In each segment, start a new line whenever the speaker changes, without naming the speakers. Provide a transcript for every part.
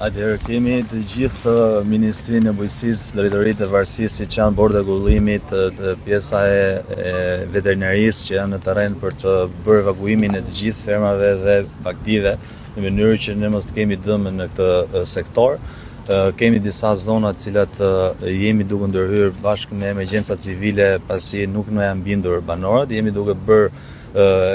Atëherë kemi të gjithë Ministrinë e Bujqësisë, Drejtoritë e Varësisë, siç janë Bordi i Rregullimit, të pjesa e veterinarisë që janë në terren për të bërë evakuimin e të gjithë fermave dhe bagtive në mënyrë që ne mos të kemi dëm në këtë sektor. Kemi disa zona të cilat jemi duke ndërhyrë bashkë me emergjenca civile pasi nuk na janë bindur banorët, jemi duke bërë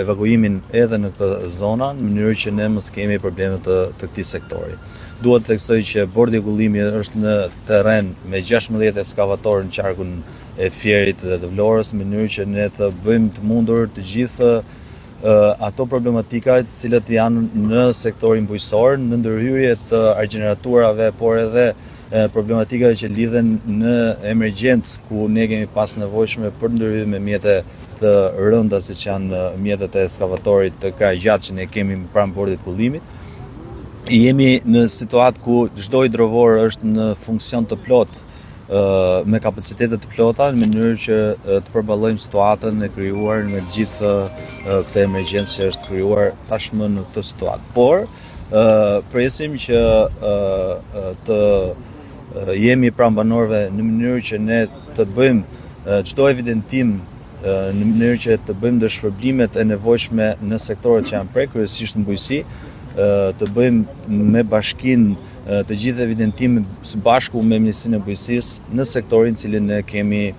evakuimin edhe në këtë zona në mënyrë që ne mos kemi probleme të këtij sektori. Duhet të theksoj që Bordi i Rregullimit është në terren me 16 ekskavatorë në qarkun e Fierit dhe të Vlorës, në mënyrë që ne të bëjmë të mundur të gjithë ato problematika të cilat janë në sektorin bujqësor, në ndërhyrje të argjeneraturave, por edhe problematika që lidhen në emergjencë ku ne kemi pas nevojshme për ndërhyrje me mjete të rënda siç janë mjetet e ekskavatorit të kraj gjatë që ne kemi pranë Bordit të Rregullimit. Jemi në situatë ku çdo hidrovor është në funksion të plot me kapacitete të plota në mënyrë që të përballojmë situatën e krijuar me gjithë këtë emergjencë që është krijuar tashmë në këtë situatë. Por presim që të jemi pranë banorëve në mënyrë që ne të bëjmë çdo evidentim në mënyrë që të bëjmë dëshpërblimet e nevojshme në sektorët që janë prej kryesisht në bujqësi, të bëjmë me bashkinë të gjithë evidentimin së bashku me Ministrinë e Bujqësisë në sektorin cilin ne kemi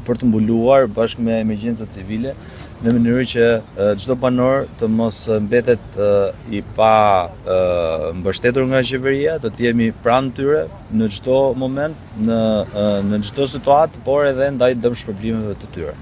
për të mbuluar bashkë me emergjenca civile në mënyrë që çdo banor të mos mbetet i pa mbështetur nga qeveria, të jemi pranë tyre në çdo moment, në çdo situatë, por edhe ndaj dëm shpërblimeve të tyre.